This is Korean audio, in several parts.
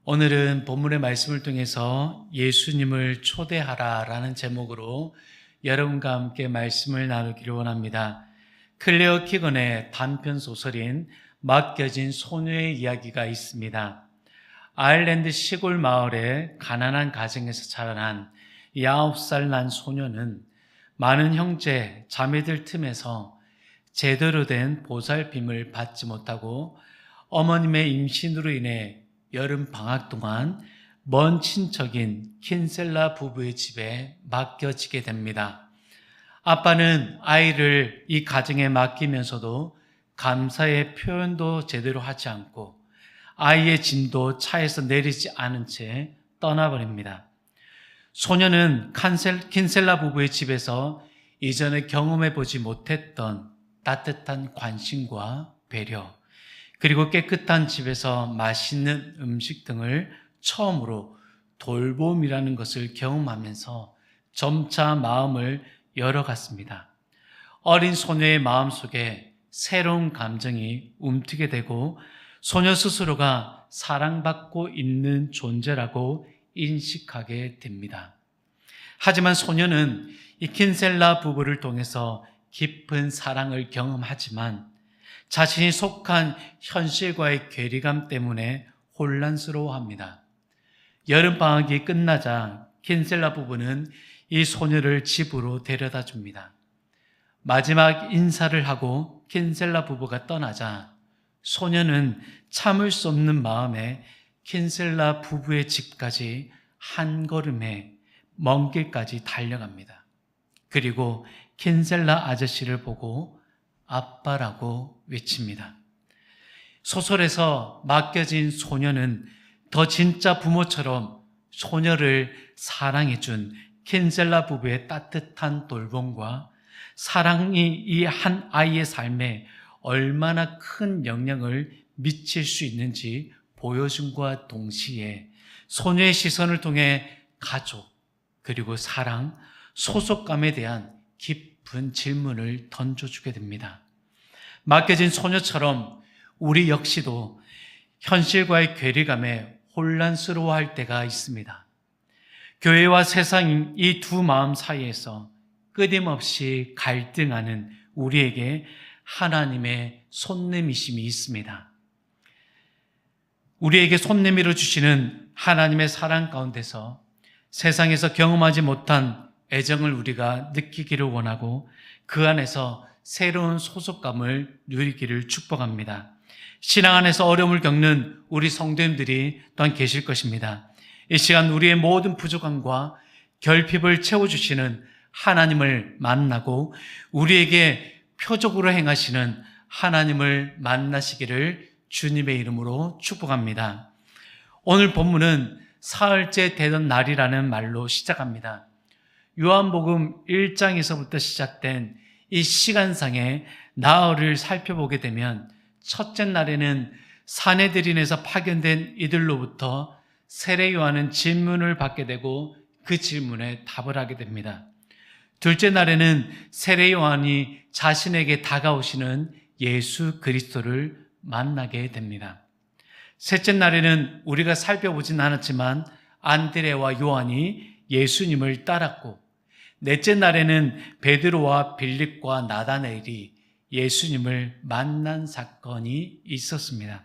오늘은 본문의 말씀을 통해서 예수님을 초대하라라는 제목으로 여러분과 함께 말씀을 나누기를 원합니다. 클레어 키건의 단편 소설인 맡겨진 소녀의 이야기가 있습니다. 아일랜드 시골 마을의 가난한 가정에서 자라난 9살 난 소녀는 많은 형제, 자매들 틈에서 제대로 된 보살핌을 받지 못하고 어머님의 임신으로 인해 여름 방학 동안 먼 친척인 킨셀라 부부의 집에 맡겨지게 됩니다. 아빠는 아이를 이 가정에 맡기면서도 감사의 표현도 제대로 하지 않고 아이의 짐도 차에서 내리지 않은 채 떠나버립니다. 소녀는 킨셀라 부부의 집에서 이전에 경험해보지 못했던 따뜻한 관심과 배려, 그리고 깨끗한 집에서 맛있는 음식 등을 처음으로 돌봄이라는 것을 경험하면서 점차 마음을 열어갔습니다. 어린 소녀의 마음속에 새로운 감정이 움트게 되고 소녀 스스로가 사랑받고 있는 존재라고 인식하게 됩니다. 하지만 소녀는 이 킨셀라 부부를 통해서 깊은 사랑을 경험하지만 자신이 속한 현실과의 괴리감 때문에 혼란스러워합니다. 여름방학이 끝나자 킨셀라 부부는 이 소녀를 집으로 데려다 줍니다. 마지막 인사를 하고 킨셀라 부부가 떠나자 소녀는 참을 수 없는 마음에 킨셀라 부부의 집까지 한 걸음에 먼 길까지 달려갑니다. 그리고 킨셀라 아저씨를 보고 아빠라고 외칩니다. 소설에서 맡겨진 소녀는 더 진짜 부모처럼 소녀를 사랑해준 킨셀라 부부의 따뜻한 돌봄과 사랑이 이 한 아이의 삶에 얼마나 큰 영향을 미칠 수 있는지 보여줌과 동시에 소녀의 시선을 통해 가족, 그리고 사랑, 소속감에 대한 깊은 질문을 던져주게 됩니다. 맡겨진 소녀처럼 우리 역시도 현실과의 괴리감에 혼란스러워할 때가 있습니다. 교회와 세상 이 두 마음 사이에서 끊임없이 갈등하는 우리에게 하나님의 손내미심이 있습니다. 우리에게 손내밀어 주시는 하나님의 사랑 가운데서 세상에서 경험하지 못한 애정을 우리가 느끼기를 원하고 그 안에서 새로운 소속감을 누리기를 축복합니다. 신앙 안에서 어려움을 겪는 우리 성도님들이 또한 계실 것입니다. 이 시간 우리의 모든 부족함과 결핍을 채워주시는 하나님을 만나고 우리에게 표적으로 행하시는 하나님을 만나시기를 주님의 이름으로 축복합니다. 오늘 본문은 사흘째 되던 날이라는 말로 시작합니다. 요한복음 1장에서부터 시작된 이 시간상의 나흘을 살펴보게 되면 첫째 날에는 사내들인에서 파견된 이들로부터 세례 요한은 질문을 받게 되고 그 질문에 답을 하게 됩니다. 둘째 날에는 세례 요한이 자신에게 다가오시는 예수 그리스도를 만나게 됩니다. 셋째 날에는 우리가 살펴보진 않았지만 안드레와 요한이 예수님을 따랐고, 넷째 날에는 베드로와 빌립과 나다나엘이 예수님을 만난 사건이 있었습니다.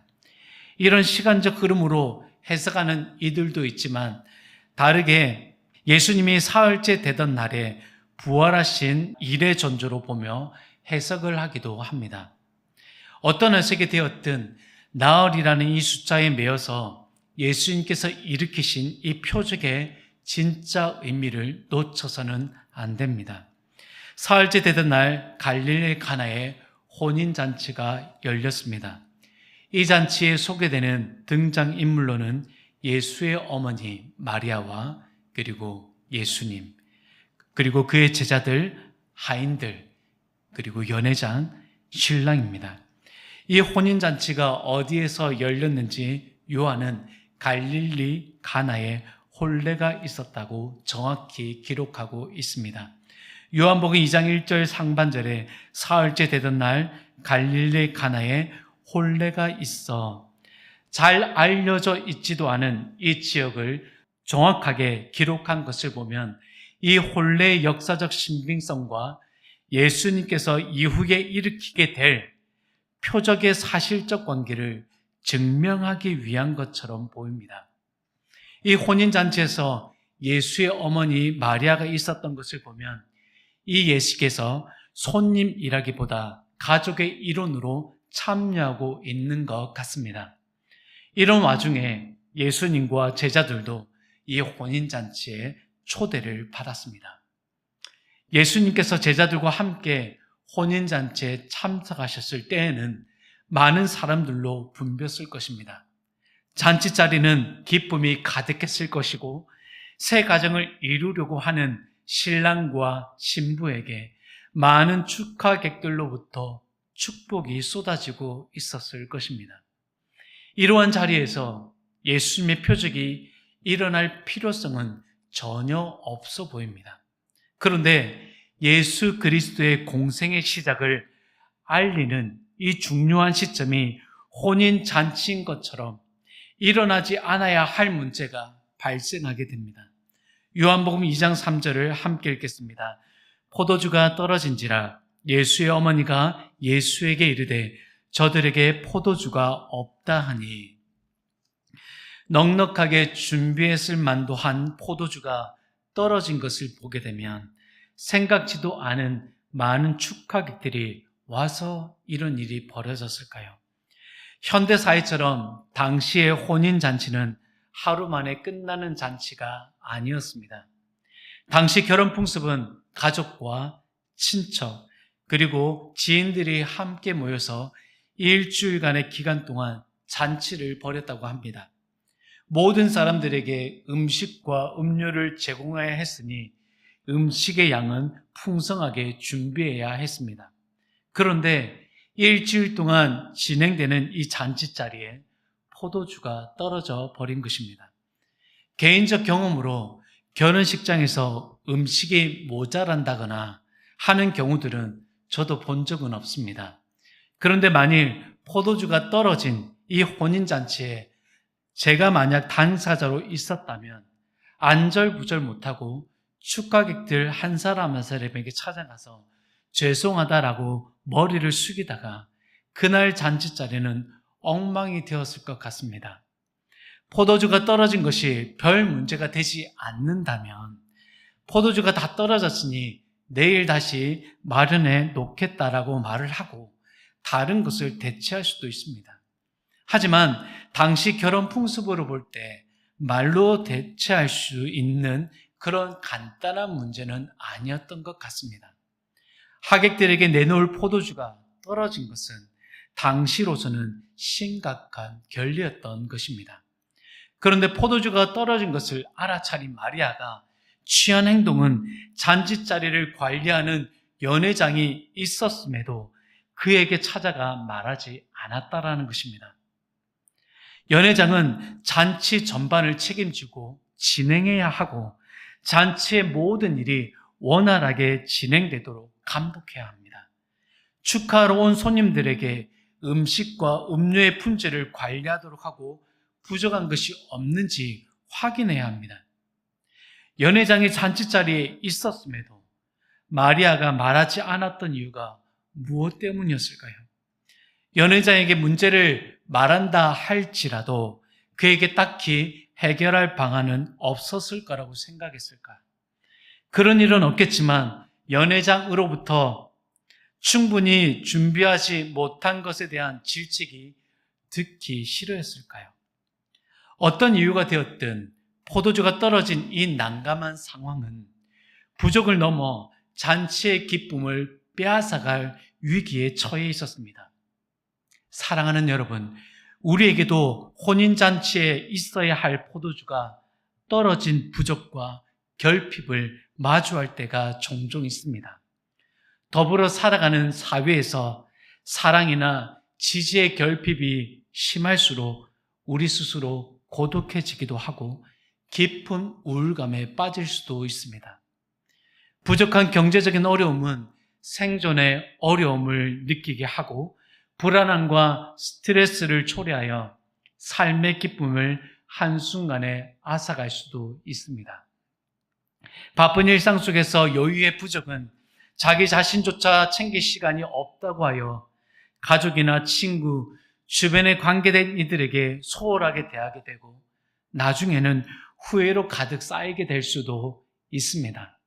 이런 시간적 흐름으로 해석하는 이들도 있지만 다르게 예수님이 사흘째 되던 날에 부활하신 일의 전조로 보며 해석을 하기도 합니다. 어떤 해석이 되었든 나흘이라는 이 숫자에 매여서 예수님께서 일으키신 이 표적의 진짜 의미를 놓쳐서는 안 됩니다. 사흘째 되던 날 갈릴리 가나에 혼인잔치가 열렸습니다. 이 잔치에 소개되는 등장인물로는 예수의 어머니 마리아와 그리고 예수님, 그리고 그의 제자들, 하인들, 그리고 연회장, 신랑입니다. 이 혼인잔치가 어디에서 열렸는지 요한은 갈릴리 가나에 혼례가 있었다고 정확히 기록하고 있습니다. 요한복음 2장 1절 상반절에 사흘째 되던 날 갈릴리 가나에 혼례가 있어 잘 알려져 있지도 않은 이 지역을 정확하게 기록한 것을 보면 이 혼례의 역사적 신빙성과 예수님께서 이후에 일으키게 될 표적의 사실적 관계를 증명하기 위한 것처럼 보입니다. 이 혼인잔치에서 예수의 어머니 마리아가 있었던 것을 보면 이 예수께서 손님이라기보다 가족의 일원으로 참여하고 있는 것 같습니다. 이런 와중에 예수님과 제자들도 이 혼인잔치에 초대를 받았습니다. 예수님께서 제자들과 함께 혼인잔치에 참석하셨을 때에는 많은 사람들로 붐볐을 것입니다. 잔치자리는 기쁨이 가득했을 것이고 새 가정을 이루려고 하는 신랑과 신부에게 많은 축하객들로부터 축복이 쏟아지고 있었을 것입니다. 이러한 자리에서 예수님의 표적이 일어날 필요성은 전혀 없어 보입니다. 그런데 예수 그리스도의 공생의 시작을 알리는 이 중요한 시점이 혼인잔치인 것처럼 일어나지 않아야 할 문제가 발생하게 됩니다. 요한복음 2장 3절을 함께 읽겠습니다. 포도주가 떨어진지라 예수의 어머니가 예수에게 이르되 저들에게 포도주가 없다 하니, 넉넉하게 준비했을 만도 한 포도주가 떨어진 것을 보게 되면 생각지도 않은 많은 축하객들이 와서 이런 일이 벌어졌을까요? 현대사회처럼 당시의 혼인잔치는 하루 만에 끝나는 잔치가 아니었습니다. 당시 결혼 풍습은 가족과 친척 그리고 지인들이 함께 모여서 일주일간의 기간 동안 잔치를 벌였다고 합니다. 모든 사람들에게 음식과 음료를 제공해야 했으니 음식의 양은 풍성하게 준비해야 했습니다. 그런데 일주일 동안 진행되는 이 잔치자리에 포도주가 떨어져 버린 것입니다. 개인적 경험으로 결혼식장에서 음식이 모자란다거나 하는 경우들은 저도 본 적은 없습니다. 그런데 만일 포도주가 떨어진 이 혼인잔치에 제가 만약 당사자로 있었다면 안절부절 못하고 축가객들 한 사람 한 사람에게 찾아가서 죄송하다라고 머리를 숙이다가 그날 잔치자리는 엉망이 되었을 것 같습니다. 포도주가 떨어진 것이 별 문제가 되지 않는다면 포도주가 다 떨어졌으니 내일 다시 마련해 놓겠다라고 말을 하고 다른 것을 대체할 수도 있습니다. 하지만 당시 결혼 풍습으로 볼 때 말로 대체할 수 있는 그런 간단한 문제는 아니었던 것 같습니다. 하객들에게 내놓을 포도주가 떨어진 것은 당시로서는 심각한 결례였던 것입니다. 그런데 포도주가 떨어진 것을 알아차린 마리아가 취한 행동은 잔치자리를 관리하는 연회장이 있었음에도 그에게 찾아가 말하지 않았다라는 것입니다. 연회장은 잔치 전반을 책임지고 진행해야 하고 잔치의 모든 일이 원활하게 진행되도록 감독해야 합니다. 축하하러 온 손님들에게 음식과 음료의 품질을 관리하도록 하고 부족한 것이 없는지 확인해야 합니다. 연회장이 잔치자리에 있었음에도 마리아가 말하지 않았던 이유가 무엇 때문이었을까요? 연회장에게 문제를 말한다 할지라도 그에게 딱히 해결할 방안은 없었을 거라고 생각했을까? 그런 일은 없겠지만 연회장으로부터 충분히 준비하지 못한 것에 대한 질책이 듣기 싫어했을까요? 어떤 이유가 되었든 포도주가 떨어진 이 난감한 상황은 부족을 넘어 잔치의 기쁨을 빼앗아갈 위기에 처해 있었습니다. 사랑하는 여러분, 우리에게도 혼인잔치에 있어야 할 포도주가 떨어진 부족과 결핍을 마주할 때가 종종 있습니다. 더불어 살아가는 사회에서 사랑이나 지지의 결핍이 심할수록 우리 스스로 고독해지기도 하고 깊은 우울감에 빠질 수도 있습니다. 부족한 경제적인 어려움은 생존의 어려움을 느끼게 하고 불안함과 스트레스를 초래하여 삶의 기쁨을 한순간에 앗아갈 수도 있습니다. 바쁜 일상 속에서 여유의 부족은 자기 자신조차 챙길 시간이 없다고 하여 가족이나 친구, 주변에 관계된 이들에게 소홀하게 대하게 되고 나중에는 후회로 가득 쌓이게 될 수도 있습니다.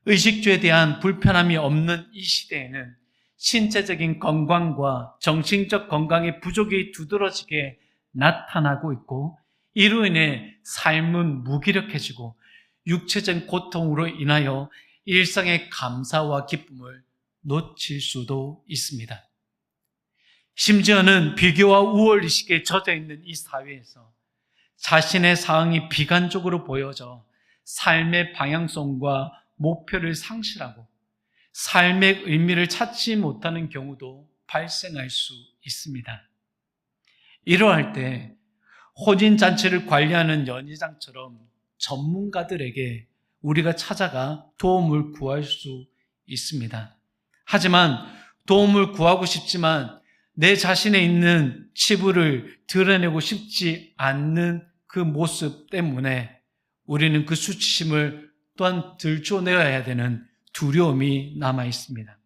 의식주에 대한 불편함이 없는 이 시대에는 신체적인 건강과 정신적 건강의 부족이 두드러지게 나타나고 있고 이로 인해 삶은 무기력해지고 육체적인 고통으로 인하여 일상의 감사와 기쁨을 놓칠 수도 있습니다. 심지어는 비교와 우월의식에 젖어 있는 이 사회에서 자신의 상황이 비관적으로 보여져 삶의 방향성과 목표를 상실하고 삶의 의미를 찾지 못하는 경우도 발생할 수 있습니다. 이러할 때 혼인잔치를 관리하는 연희장처럼 전문가들에게 우리가 찾아가 도움을 구할 수 있습니다. 하지만 도움을 구하고 싶지만 내 자신에 있는 치부를 드러내고 싶지 않는 그 모습 때문에 우리는 그 수치심을 또한 들춰내야 되는 두려움이 남아 있습니다.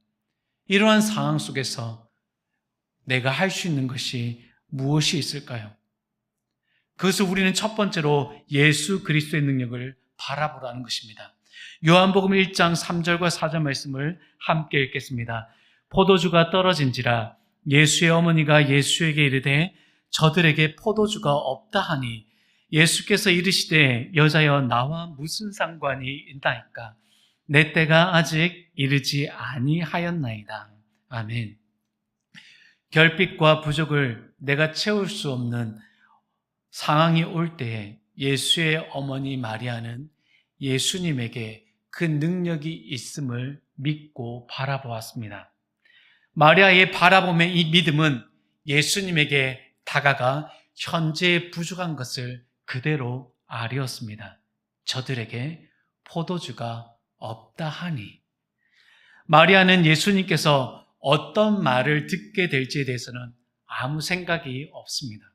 이러한 상황 속에서 내가 할 수 있는 것이 무엇이 있을까요? 그것을 우리는 첫 번째로 예수 그리스도의 능력을 바라보라는 것입니다. 요한복음 1장 3절과 4절 말씀을 함께 읽겠습니다. 포도주가 떨어진지라 예수의 어머니가 예수에게 이르되 저들에게 포도주가 없다 하니 예수께서 이르시되 여자여 나와 무슨 상관이 있나이까 내 때가 아직 이르지 아니하였나이다. 아멘. 결핍과 부족을 내가 채울 수 없는 상황이 올 때에 예수의 어머니 마리아는 예수님에게 그 능력이 있음을 믿고 바라보았습니다. 마리아의 바라봄의 이 믿음은 예수님에게 다가가 현재의 부족한 것을 그대로 아뢰었습니다. 저들에게 포도주가 없다 하니. 마리아는 예수님께서 어떤 말을 듣게 될지에 대해서는 아무 생각이 없습니다.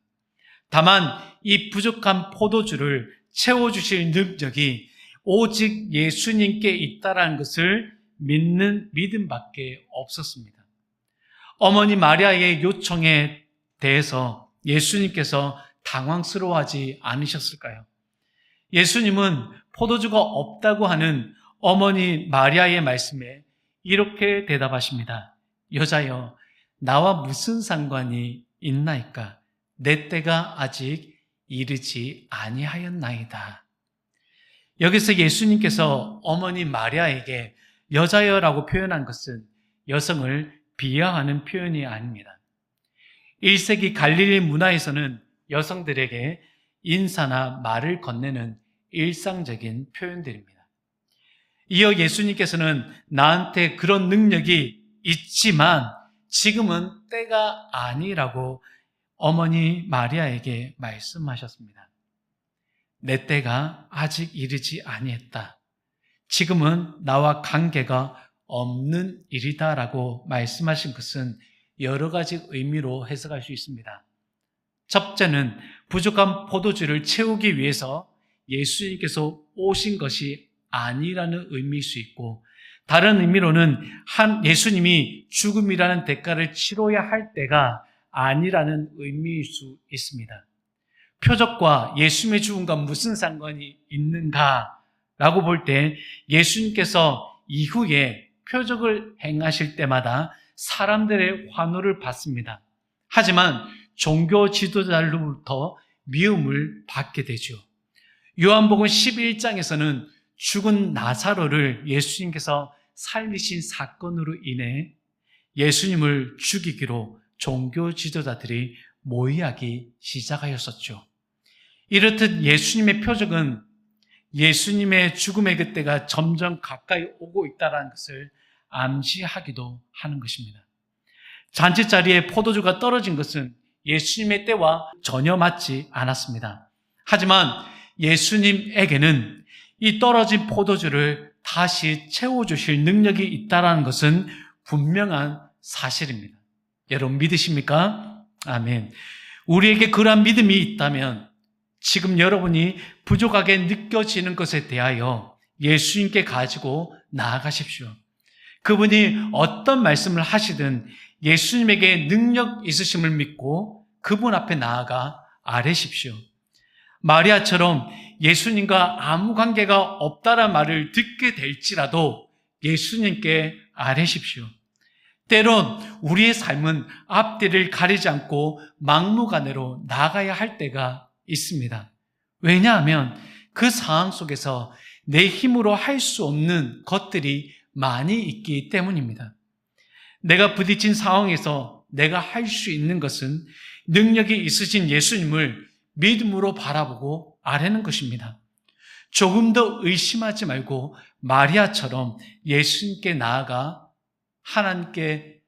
다만 이 부족한 포도주를 채워주실 능력이 오직 예수님께 있다라는 것을 믿는 믿음밖에 없었습니다. 어머니 마리아의 요청에 대해서 예수님께서 당황스러워하지 않으셨을까요? 예수님은 포도주가 없다고 하는 어머니 마리아의 말씀에 이렇게 대답하십니다. 여자여, 나와 무슨 상관이 있나이까? 내 때가 아직 이르지 아니하였나이다. 여기서 예수님께서 어머니 마리아에게 여자여라고 표현한 것은 여성을 비하하는 표현이 아닙니다. 1세기 갈릴리 문화에서는 여성들에게 인사나 말을 건네는 일상적인 표현들입니다. 이어 예수님께서는 나한테 그런 능력이 있지만 지금은 때가 아니라고 어머니 마리아에게 말씀하셨습니다. 내 때가 아직 이르지 아니했다. 지금은 나와 관계가 없는 일이다라고 말씀하신 것은 여러 가지 의미로 해석할 수 있습니다. 첫째는 부족한 포도주를 채우기 위해서 예수님께서 오신 것이 아니라는 의미일 수 있고, 다른 의미로는 예수님이 죽음이라는 대가를 치러야 할 때가 아니라는 의미일 수 있습니다. 표적과 예수님의 죽음과 무슨 상관이 있는가라고 볼 때 예수님께서 이후에 표적을 행하실 때마다 사람들의 환호를 받습니다. 하지만 종교 지도자로부터 미움을 받게 되죠. 요한복음 11장에서는 죽은 나사로를 예수님께서 살리신 사건으로 인해 예수님을 죽이기로 종교 지도자들이 모의하기 시작하였었죠. 이렇듯 예수님의 표적은 예수님의 죽음의 그때가 점점 가까이 오고 있다는 것을 암시하기도 하는 것입니다. 잔치자리에 포도주가 떨어진 것은 예수님의 때와 전혀 맞지 않았습니다. 하지만 예수님에게는 이 떨어진 포도주를 다시 채워주실 능력이 있다는 것은 분명한 사실입니다. 여러분 믿으십니까? 아멘. 우리에게 그러한 믿음이 있다면 지금 여러분이 부족하게 느껴지는 것에 대하여 예수님께 가지고 나아가십시오. 그분이 어떤 말씀을 하시든 예수님에게 능력 있으심을 믿고 그분 앞에 나아가 아뢰십시오. 마리아처럼 예수님과 아무 관계가 없다란 말을 듣게 될지라도 예수님께 아뢰십시오. 때론 우리의 삶은 앞뒤를 가리지 않고 막무가내로 나가야 할 때가 있습니다. 왜냐하면 그 상황 속에서 내 힘으로 할 수 없는 것들이 많이 있기 때문입니다. 내가 부딪힌 상황에서 내가 할 수 있는 것은 능력이 있으신 예수님을 믿음으로 바라보고 아뢰는 것입니다. 조금 더 의심하지 말고 마리아처럼 예수님께 나아가 하나님께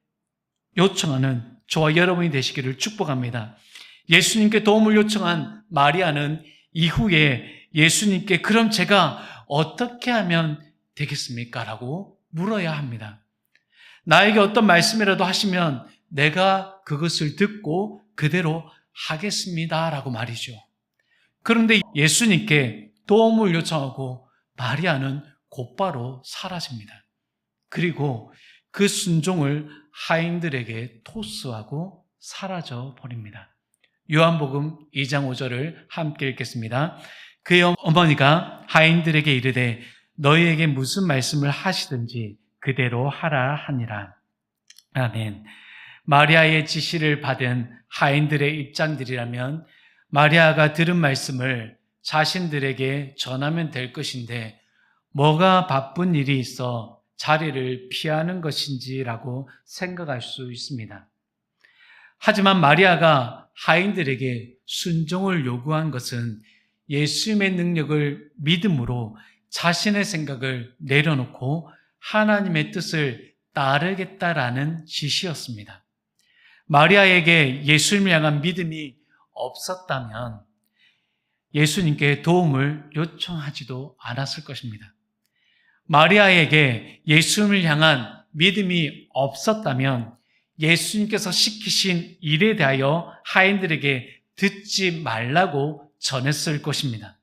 요청하는 저와 여러분이 되시기를 축복합니다. 예수님께 도움을 요청한 마리아는 이후에 예수님께 그럼 제가 어떻게 하면 되겠습니까? 라고 물어야 합니다. 나에게 어떤 말씀이라도 하시면 내가 그것을 듣고 그대로 하겠습니다. 라고 말이죠. 그런데 예수님께 도움을 요청하고 마리아는 곧바로 사라집니다. 그리고 그 순종을 하인들에게 토스하고 사라져 버립니다. 요한복음 2장 5절을 함께 읽겠습니다. 그의 어머니가 하인들에게 이르되 너희에게 무슨 말씀을 하시든지 그대로 하라 하니라. 아멘. 마리아의 지시를 받은 하인들의 입장들이라면 마리아가 들은 말씀을 자신들에게 전하면 될 것인데 뭐가 바쁜 일이 있어 자리를 피하는 것인지라고 생각할 수 있습니다. 하지만 마리아가 하인들에게 순종을 요구한 것은 예수님의 능력을 믿음으로 자신의 생각을 내려놓고 하나님의 뜻을 따르겠다라는 지시였습니다. 마리아에게 예수님을 향한 믿음이 없었다면 예수님께 도움을 요청하지도 않았을 것입니다. 마리아에게 예수님을 향한 믿음이 없었다면 예수님께서 시키신 일에 대하여 하인들에게 듣지 말라고 전했을 것입니다.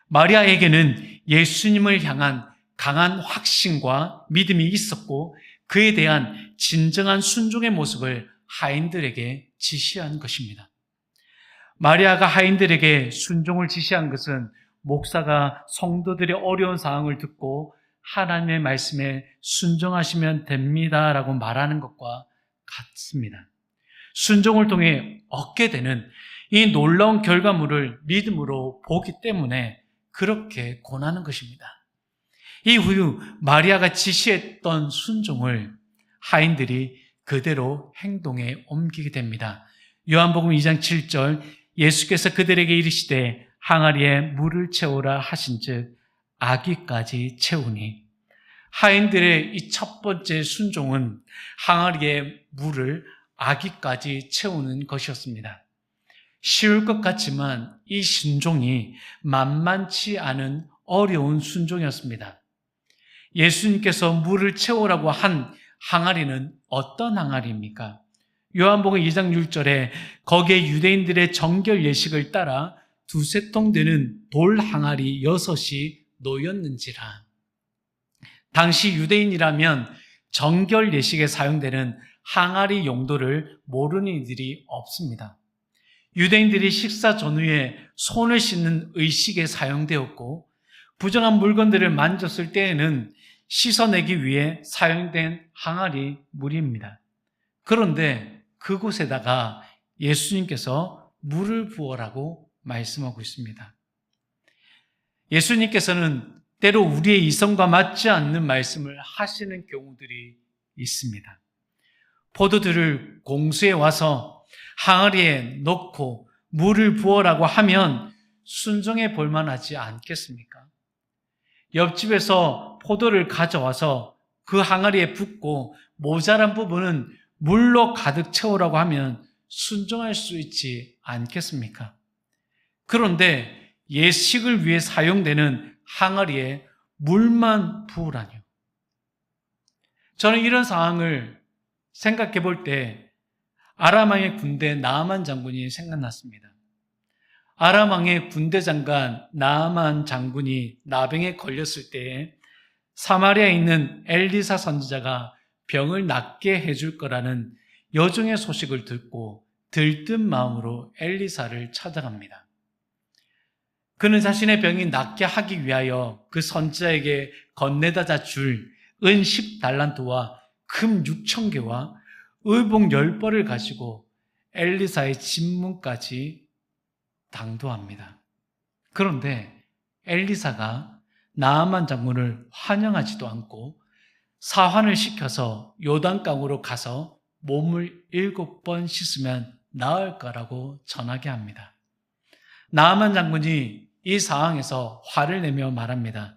마리아에게는 예수님을 향한 강한 확신과 믿음이 있었고 그에 대한 진정한 순종의 모습을 하인들에게 지시한 것입니다. 마리아가 하인들에게 순종을 지시한 것은 목사가 성도들의 어려운 상황을 듣고 하나님의 말씀에 순종하시면 됩니다라고 말하는 것과 같습니다. 순종을 통해 얻게 되는 이 놀라운 결과물을 믿음으로 보기 때문에 그렇게 권하는 것입니다. 이후 마리아가 지시했던 순종을 하인들이 그대로 행동에 옮기게 됩니다. 요한복음 2장 7절 예수께서 그들에게 이르시되 항아리에 물을 채우라 하신즉 아기까지 채우니 하인들의 이 첫 번째 순종은 항아리에 물을 아기까지 채우는 것이었습니다. 쉬울 것 같지만 이 순종이 만만치 않은 어려운 순종이었습니다. 예수님께서 물을 채우라고 한 항아리는 어떤 항아리입니까? 요한복음 2장 6절에 거기에 유대인들의 정결 예식을 따라 두세 통 되는 돌 항아리 6이 놓였는지라. 당시 유대인이라면 정결 예식에 사용되는 항아리 용도를 모르는 이들이 없습니다. 유대인들이 식사 전후에 손을 씻는 의식에 사용되었고 부정한 물건들을 만졌을 때에는 씻어내기 위해 사용된 항아리 물입니다. 그런데 그곳에다가 예수님께서 물을 부어라고 말씀하고 있습니다. 예수님께서는 때로 우리의 이성과 맞지 않는 말씀을 하시는 경우들이 있습니다. 포도들을 공수해 와서 항아리에 넣고 물을 부어라고 하면 순종해 볼 만하지 않겠습니까? 옆집에서 포도를 가져와서 그 항아리에 붓고 모자란 부분은 물로 가득 채우라고 하면 순종할 수 있지 않겠습니까? 그런데 예식을 위해 사용되는 항아리에 물만 부으라뇨. 저는 이런 상황을 생각해 볼 때 아람 왕의 군대 나아만 장군이 생각났습니다. 아람 왕의 군대 장관 나아만 장군이 나병에 걸렸을 때에 사마리아에 있는 엘리사 선지자가 병을 낫게 해줄 거라는 여종의 소식을 듣고 들뜬 마음으로 엘리사를 찾아갑니다. 그는 자신의 병이 낫게 하기 위하여 그 선지자에게 건네다자 줄 은 10달란트와 금 6,000개와 의복 10벌을 가지고 엘리사의 집문까지 당도합니다. 그런데 엘리사가 나아만 장군을 환영하지도 않고 사환을 시켜서 요단강으로 가서 몸을 7번 씻으면 나을 거라고 전하게 합니다. 나아만 장군이 이 상황에서 화를 내며 말합니다.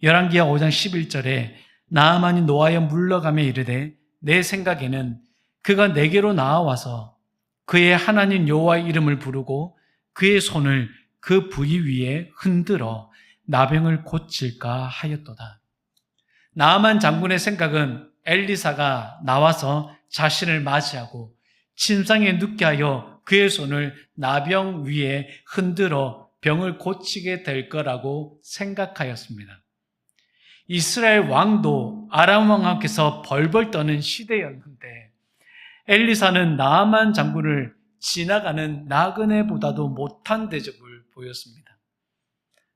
열왕기하 5장 11절에 나아만이 노하여 물러가며 이르되 내 생각에는 그가 내게로 나아와서 그의 하나님 여호와의 이름을 부르고 그의 손을 그 부위 위에 흔들어 나병을 고칠까 하였도다. 나아만 장군의 생각은 엘리사가 나와서 자신을 맞이하고 침상에 눕게 하여 그의 손을 나병 위에 흔들어 병을 고치게 될 거라고 생각하였습니다. 이스라엘 왕도 아람 왕께서 벌벌 떠는 시대였는데 엘리사는 나아만 장군을 지나가는 나그네보다도 못한 대접을 보였습니다.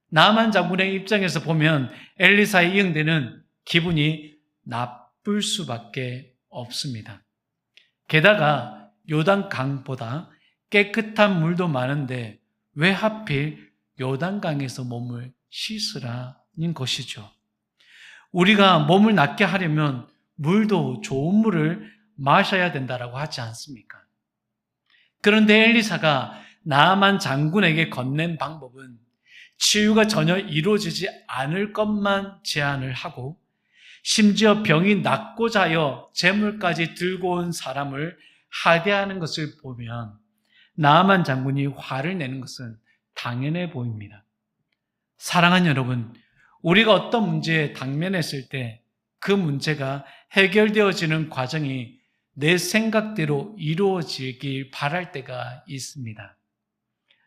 나아만 장군의 입장에서 보면 엘리사의 이 응대는 기분이 나쁠 수밖에 없습니다. 게다가 요단강보다 깨끗한 물도 많은데 왜 하필 요단강에서 몸을 씻으라는 것이죠. 우리가 몸을 낫게 하려면 물도 좋은 물을 마셔야 된다라고 하지 않습니까? 그런데 엘리사가 나아만 장군에게 건넨 방법은 치유가 전혀 이루어지지 않을 것만 제안을 하고 심지어 병이 낫고자 하여 재물까지 들고 온 사람을 하대하는 것을 보면 나아만 장군이 화를 내는 것은 당연해 보입니다. 사랑하는 여러분, 우리가 어떤 문제에 당면했을 때 그 문제가 해결되어지는 과정이 내 생각대로 이루어지길 바랄 때가 있습니다.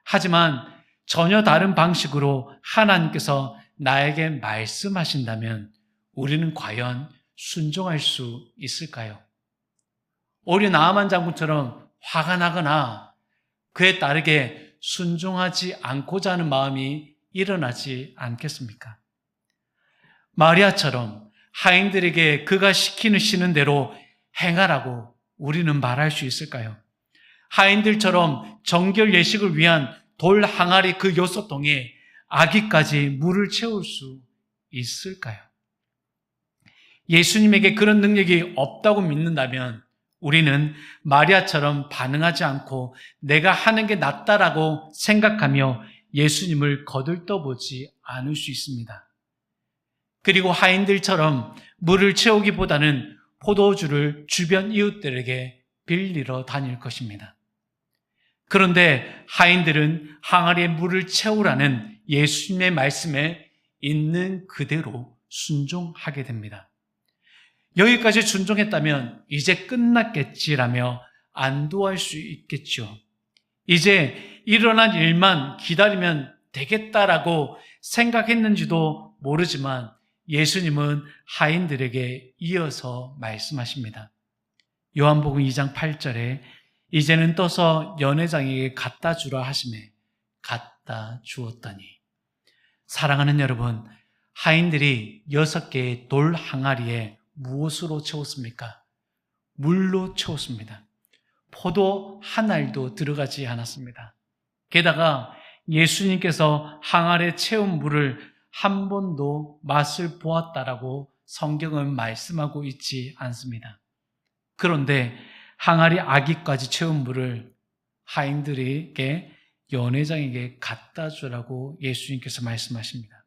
하지만 전혀 다른 방식으로 하나님께서 나에게 말씀하신다면 우리는 과연 순종할 수 있을까요? 오히려 나아만 장군처럼 화가 나거나 그에 따르게 순종하지 않고자 하는 마음이 일어나지 않겠습니까? 마리아처럼 하인들에게 그가 시키는 대로 행하라고 우리는 말할 수 있을까요? 하인들처럼 정결 예식을 위한 돌 항아리 그 6통에 아기까지 물을 채울 수 있을까요? 예수님에게 그런 능력이 없다고 믿는다면 우리는 마리아처럼 반응하지 않고 내가 하는 게 낫다라고 생각하며 예수님을 거들떠보지 않을 수 있습니다. 그리고 하인들처럼 물을 채우기보다는 포도주를 주변 이웃들에게 빌리러 다닐 것입니다. 그런데 하인들은 항아리에 물을 채우라는 예수님의 말씀에 있는 그대로 순종하게 됩니다. 여기까지 순종했다면 이제 끝났겠지라며 안도할 수 있겠죠. 이제 일어난 일만 기다리면 되겠다라고 생각했는지도 모르지만 예수님은 하인들에게 이어서 말씀하십니다. 요한복음 2장 8절에 이제는 떠서 연회장에게 갖다 주라 하시매 갖다 주었더니. 사랑하는 여러분, 하인들이 6개의 돌 항아리에 무엇으로 채웠습니까? 물로 채웠습니다. 포도 한 알도 들어가지 않았습니다. 게다가 예수님께서 항아리에 채운 물을 한 번도 맛을 보았다라고 성경은 말씀하고 있지 않습니다. 그런데 항아리 아기까지 채운 물을 하인들에게 연회장에게 갖다 주라고 예수님께서 말씀하십니다.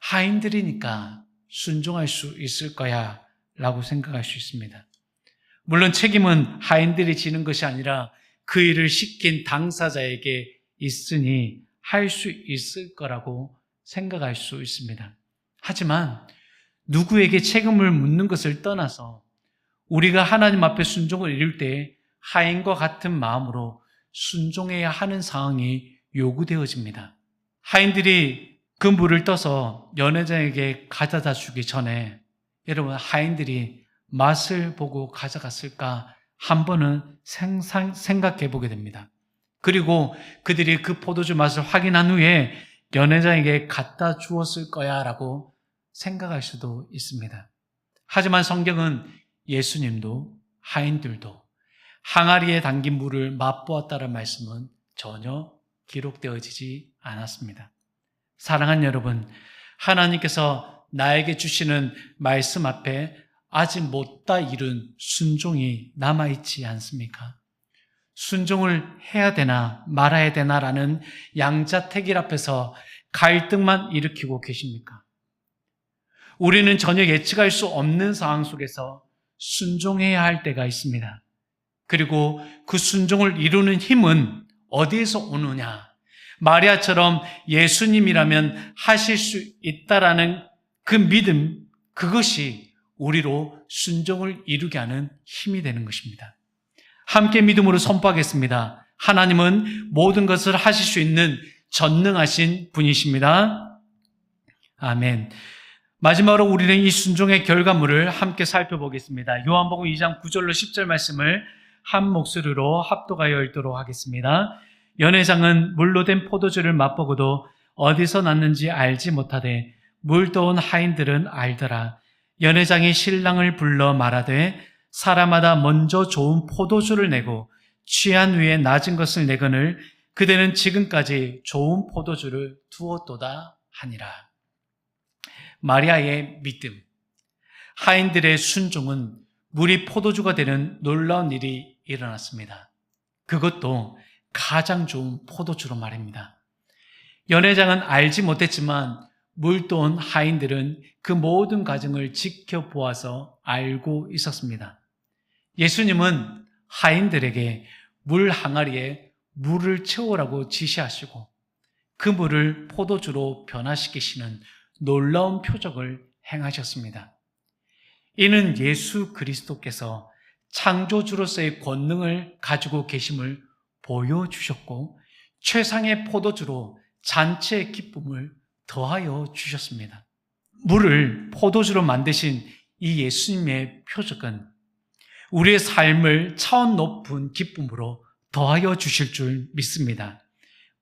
하인들이니까 순종할 수 있을 거야 라고 생각할 수 있습니다. 물론 책임은 하인들이 지는 것이 아니라 그 일을 시킨 당사자에게 있으니 할 수 있을 거라고 생각할 수 있습니다. 하지만 누구에게 책임을 묻는 것을 떠나서 우리가 하나님 앞에 순종을 이룰 때 하인과 같은 마음으로 순종해야 하는 상황이 요구되어집니다. 하인들이 그 물을 떠서 연회장에게 가져다 주기 전에 여러분, 하인들이 맛을 보고 가져갔을까 한 번은 생각해 보게 됩니다. 그리고 그들이 그 포도주 맛을 확인한 후에 연회장에게 갖다 주었을 거야 라고 생각할 수도 있습니다. 하지만 성경은 예수님도 하인들도 항아리에 담긴 물을 맛보았다는 말씀은 전혀 기록되어지지 않았습니다. 사랑하는 여러분, 하나님께서 나에게 주시는 말씀 앞에 아직 못다 이룬 순종이 남아있지 않습니까? 순종을 해야 되나 말아야 되나라는 양자택일 앞에서 갈등만 일으키고 계십니까? 우리는 전혀 예측할 수 없는 상황 속에서 순종해야 할 때가 있습니다. 그리고 그 순종을 이루는 힘은 어디에서 오느냐? 마리아처럼 예수님이라면 하실 수 있다라는 그 믿음, 그것이 우리로 순종을 이루게 하는 힘이 되는 것입니다. 함께 믿음으로 선포하겠습니다. 하나님은 모든 것을 하실 수 있는 전능하신 분이십니다. 아멘. 마지막으로 우리는 이 순종의 결과물을 함께 살펴보겠습니다. 요한복음 2장 9절로 10절 말씀을 한 목소리로 합독하여 읽도록 하겠습니다. 연회장은 물로 된 포도주를 맛보고도 어디서 났는지 알지 못하되 물 떠온 하인들은 알더라. 연회장이 신랑을 불러 말하되 사람마다 먼저 좋은 포도주를 내고 취한 후에 낮은 것을 내거늘 그대는 지금까지 좋은 포도주를 두었도다 하니라. 마리아의 믿음, 하인들의 순종은 물이 포도주가 되는 놀라운 일이 일어났습니다. 그것도 가장 좋은 포도주로 말입니다. 연회장은 알지 못했지만 물 떠온 하인들은 그 모든 과정을 지켜보아서 알고 있었습니다. 예수님은 하인들에게 물 항아리에 물을 채우라고 지시하시고 그 물을 포도주로 변화시키시는 놀라운 표적을 행하셨습니다. 이는 예수 그리스도께서 창조주로서의 권능을 가지고 계심을 보여주셨고 최상의 포도주로 잔치의 기쁨을 더하여 주셨습니다. 물을 포도주로 만드신 이 예수님의 표적은 우리의 삶을 차원 높은 기쁨으로 더하여 주실 줄 믿습니다.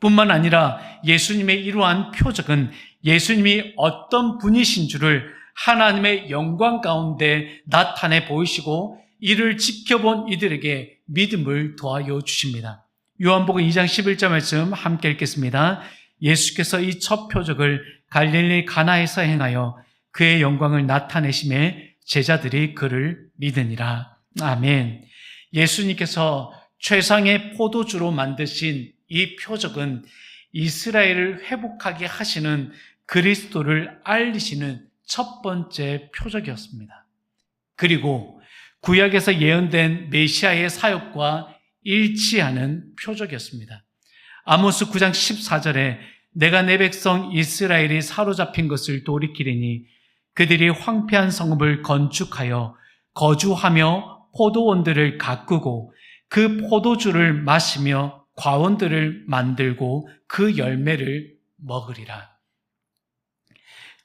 뿐만 아니라 예수님의 이러한 표적은 예수님이 어떤 분이신 줄을 하나님의 영광 가운데 나타내 보이시고 이를 지켜본 이들에게 믿음을 더하여 주십니다. 요한복음 2장 11절 말씀 함께 읽겠습니다. 예수께서 이 첫 표적을 갈릴리 가나에서 행하여 그의 영광을 나타내심에 제자들이 그를 믿으니라. 아멘. 예수님께서 최상의 포도주로 만드신 이 표적은 이스라엘을 회복하게 하시는 그리스도를 알리시는 첫 번째 표적이었습니다. 그리고 구약에서 예언된 메시아의 사역과 일치하는 표적이었습니다. 아모스 9장 14절에 내가 내 백성 이스라엘이 사로잡힌 것을 돌이키리니 그들이 황폐한 성읍을 건축하여 거주하며 포도원들을 가꾸고 그 포도주를 마시며 과원들을 만들고 그 열매를 먹으리라.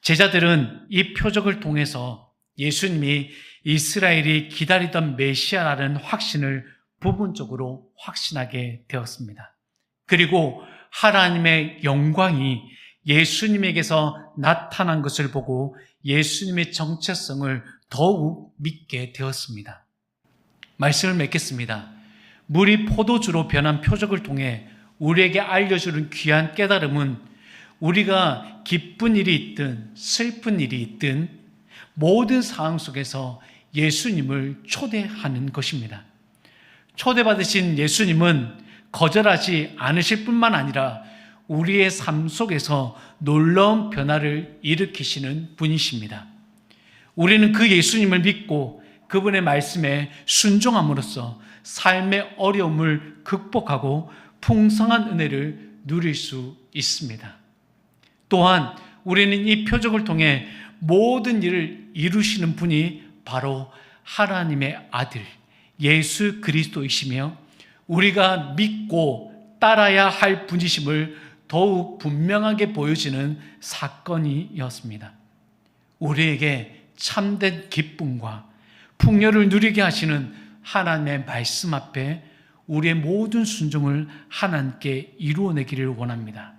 제자들은 이 표적을 통해서 예수님이 이스라엘이 기다리던 메시아라는 확신을 부분적으로 확신하게 되었습니다. 그리고 하나님의 영광이 예수님에게서 나타난 것을 보고 예수님의 정체성을 더욱 믿게 되었습니다. 말씀을 맺겠습니다. 물이 포도주로 변한 표적을 통해 우리에게 알려주는 귀한 깨달음은 우리가 기쁜 일이 있든 슬픈 일이 있든 모든 상황 속에서 예수님을 초대하는 것입니다. 초대받으신 예수님은 거절하지 않으실 뿐만 아니라 우리의 삶 속에서 놀라운 변화를 일으키시는 분이십니다. 우리는 그 예수님을 믿고 그분의 말씀에 순종함으로써 삶의 어려움을 극복하고 풍성한 은혜를 누릴 수 있습니다. 또한 우리는 이 표적을 통해 모든 일을 이루시는 분이 바로 하나님의 아들 예수 그리스도이시며 우리가 믿고 따라야 할 분이심을 더욱 분명하게 보여지는 사건이었습니다. 우리에게 참된 기쁨과 풍요를 누리게 하시는 하나님의 말씀 앞에 우리의 모든 순종을 하나님께 이루어내기를 원합니다.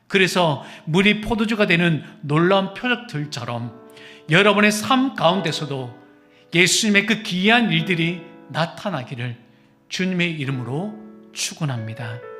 그래서 물이 포도주가 되는 놀라운 표적들처럼 여러분의 삶 가운데서도 예수님의 그 기이한 일들이 나타나기를 주님의 이름으로 축원합니다.